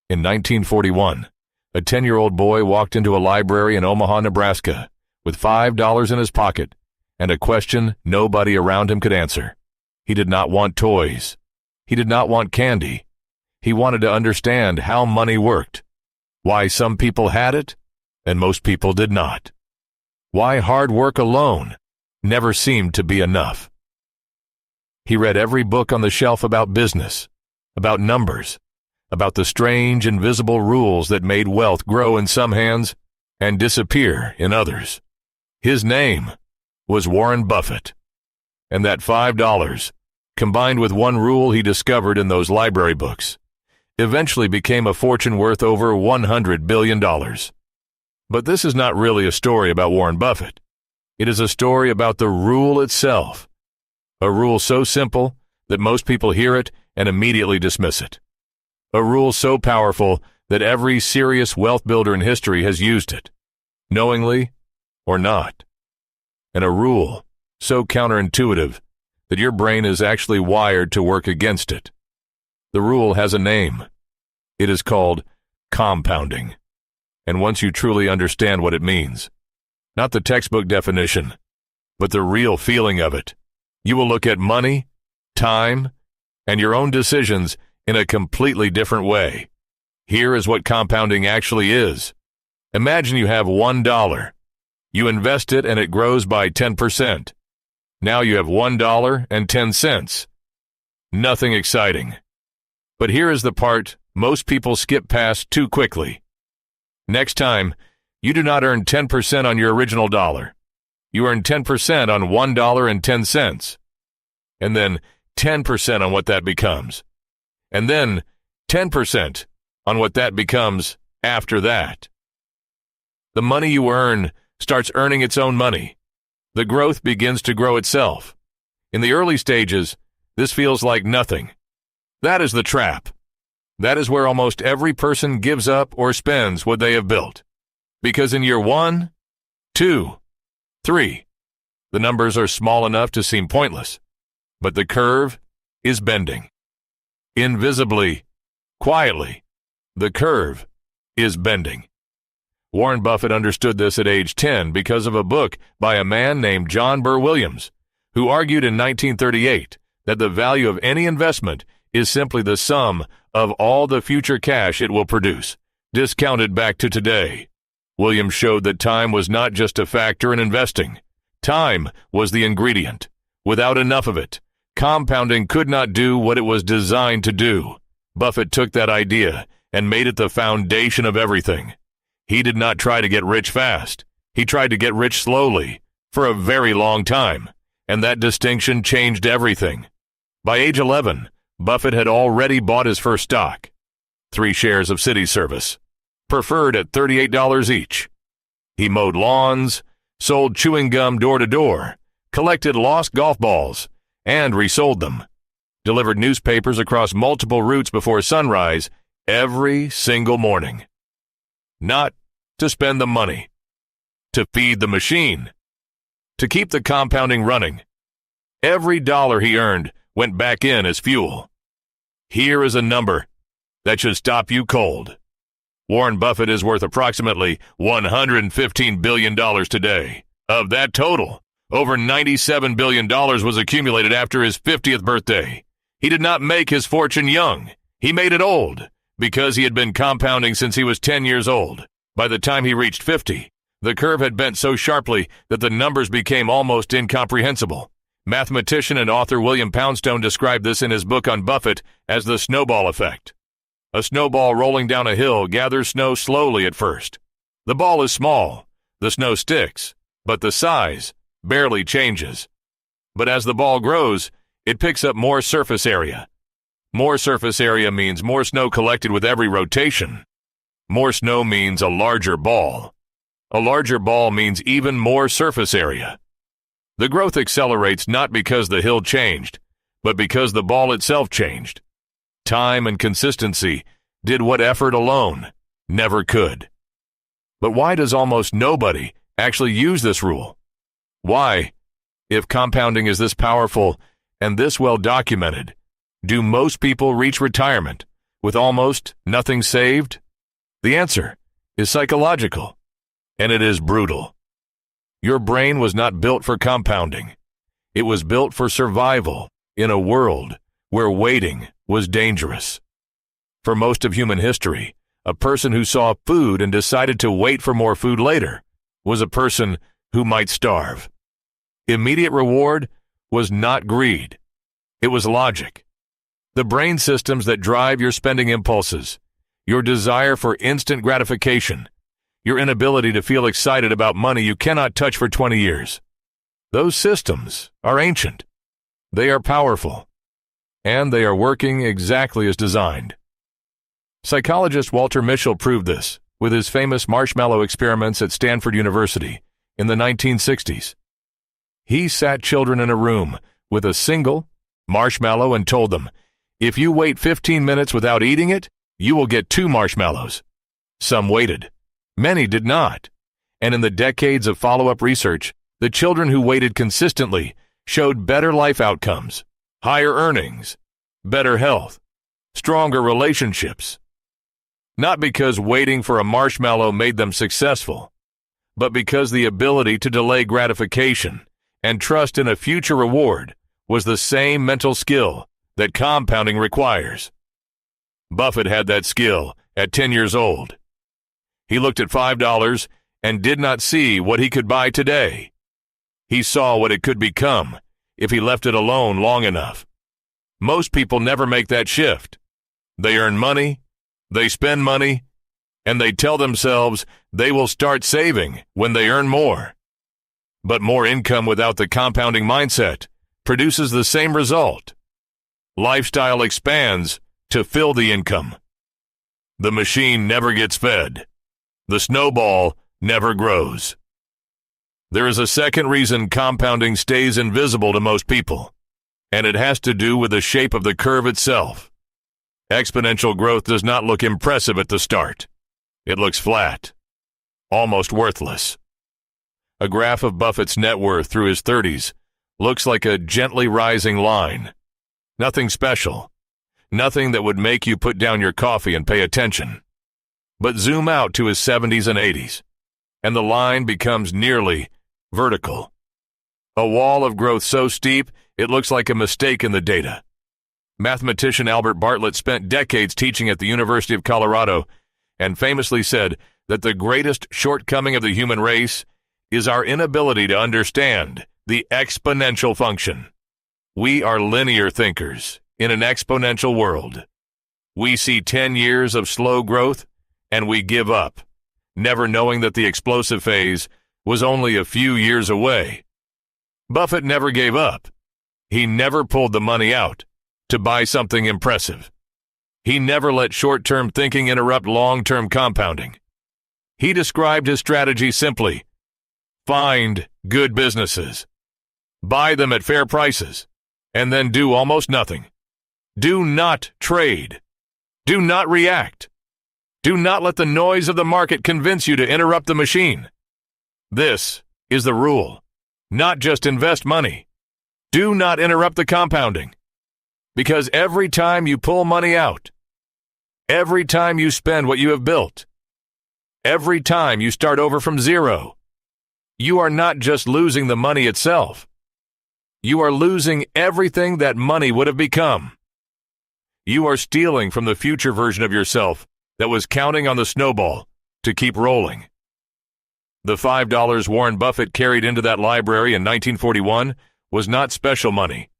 In 1941, a 10-year-old boy walked into a library in Omaha, Nebraska, with $5 in his pocket and a question nobody around him could answer. He did not want toys. He did not want candy. He wanted to understand how money worked, why some people had it and most people did not, why hard work alone never seemed to be enough. He read every book on the shelf about business, about numbers, about the strange invisible rules that made wealth grow in some hands and disappear in others. His name was Warren Buffett, and that $5, combined with one rule he discovered in those library books, eventually became a fortune worth over $100 billion. But this is not really a story about Warren Buffett. It is a story about the rule itself, a rule so simple that most people hear it and immediately dismiss it. A rule so powerful that every serious wealth builder in history has used it, knowingly or not. And a rule so counterintuitive that your brain is actually wired to work against it. The rule has a name. It is called compounding. And once you truly understand what it means, not the textbook definition, but the real feeling of it, you will look at money, time, and your own decisions in a completely different way. Here is what compounding actually is. Imagine you have $1. You invest it and it grows by 10%. Now you have $1.10. Nothing exciting. But here is the part most people skip past too quickly. Next time, you do not earn 10% on your original dollar. You earn 10% on $1.10. And then 10% on what that becomes. And then 10% on what that becomes after that. The money you earn starts earning its own money. The growth begins to grow itself. In the early stages, this feels like nothing. That is the trap. That is where almost every person gives up or spends what they have built. Because in year 1, 2, 3, the numbers are small enough to seem pointless. But the curve is bending. Invisibly, quietly, the curve is bending. Warren Buffett understood this at age 10 because of a book by a man named John Burr Williams, who argued in 1938 that the value of any investment is simply the sum of all the future cash it will produce, discounted back to today. Williams showed that time was not just a factor in investing. Time was the ingredient. Without enough of it, compounding could not do what it was designed to do. Buffett took that idea and made it the foundation of everything. He did not try to get rich fast. He tried to get rich slowly, for a very long time, and that distinction changed everything. By age 11, Buffett had already bought his first stock, 3 shares of City Service, preferred at $38 each. He mowed lawns, sold chewing gum door to door, collected lost golf balls, and resold them, delivered newspapers across multiple routes before sunrise every single morning. Not to spend the money, to feed the machine, to keep the compounding running. Every dollar he earned went back in as fuel. Here is a number that should stop you cold. Warren Buffett is worth approximately $115 billion today. Of that total, over $97 billion was accumulated after his 50th birthday. He did not make his fortune young. He made it old, because he had been compounding since he was 10 years old. By the time he reached 50, the curve had bent so sharply that the numbers became almost incomprehensible. Mathematician and author William Poundstone described this in his book on Buffett as the snowball effect. A snowball rolling down a hill gathers snow slowly at first. The ball is small, the snow sticks, but the size barely changes. But as the ball grows, it picks up more surface area. More surface area means more snow collected with every rotation. More snow means a larger ball. A larger ball means even more surface area. The growth accelerates not because the hill changed, but because the ball itself changed. Time and consistency did what effort alone never could. But why does almost nobody actually use this rule? Why, if compounding is this powerful and this well documented, do most people reach retirement with almost nothing saved? The answer is psychological, and it is brutal. Your brain was not built for compounding. It was built for survival in a world where waiting was dangerous. For most of human history, a person who saw food and decided to wait for more food later was a person who might starve. Immediate reward was not greed. It was logic. The brain systems that drive your spending impulses, your desire for instant gratification, your inability to feel excited about money you cannot touch for 20 years. Those systems are ancient. They are powerful. And they are working exactly as designed. Psychologist Walter Mischel proved this with his famous marshmallow experiments at Stanford University in the 1960s. He sat children in a room with a single marshmallow and told them, if you wait 15 minutes without eating it, you will get 2 marshmallows. Some waited. Many did not. And in the decades of follow-up research, the children who waited consistently showed better life outcomes, higher earnings, better health, stronger relationships. Not because waiting for a marshmallow made them successful, but because the ability to delay gratification and trust in a future reward was the same mental skill that compounding requires. Buffett had that skill at 10 years old. He looked at $5 and did not see what he could buy today. He saw what it could become if he left it alone long enough. Most people never make that shift. They earn money, they spend money, and they tell themselves they will start saving when they earn more. But more income without the compounding mindset produces the same result. Lifestyle expands to fill the income. The machine never gets fed. The snowball never grows. There is a second reason compounding stays invisible to most people, and it has to do with the shape of the curve itself. Exponential growth does not look impressive at the start. It looks flat, almost worthless. A graph of Buffett's net worth through his 30s looks like a gently rising line. Nothing special. Nothing that would make you put down your coffee and pay attention. But zoom out to his 70s and 80s, and the line becomes nearly vertical. A wall of growth so steep, it looks like a mistake in the data. Mathematician Albert Bartlett spent decades teaching at the University of Colorado and famously said that the greatest shortcoming of the human race is our inability to understand the exponential function. We are linear thinkers in an exponential world. We see 10 years of slow growth and we give up, never knowing that the explosive phase was only a few years away. Buffett never gave up. He never pulled the money out to buy something impressive. He never let short-term thinking interrupt long-term compounding. He described his strategy simply: find good businesses, buy them at fair prices, and then do almost nothing. Do not trade. Do not react. Do not let the noise of the market convince you to interrupt the machine. This is the rule. Not just invest money. Do not interrupt the compounding. Because every time you pull money out, every time you spend what you have built, every time you start over from zero, you are not just losing the money itself. You are losing everything that money would have become. You are stealing from the future version of yourself that was counting on the snowball to keep rolling. The $5 Warren Buffett carried into that library in 1941 was not special money.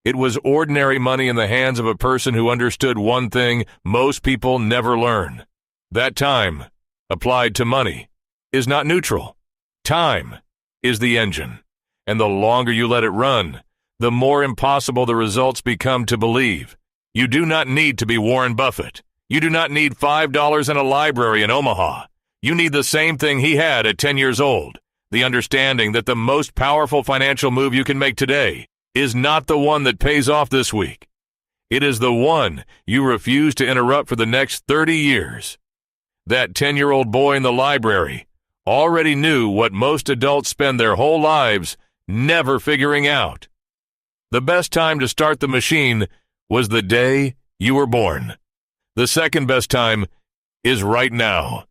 It was ordinary money in the hands of a person who understood one thing most people never learn. That time, applied to money, is not neutral. Time is the engine, and the longer you let it run, the more impossible the results become to believe. You do not need to be Warren Buffett. You do not need $5 in a library in Omaha. You need the same thing he had at 10 years old, the understanding that the most powerful financial move you can make today is not the one that pays off this week. It is the one you refuse to interrupt for the next 30 years. That 10-year-old boy in the library already knew what most adults spend their whole lives never figuring out. The best time to start the machine was the day you were born. The second best time is right now.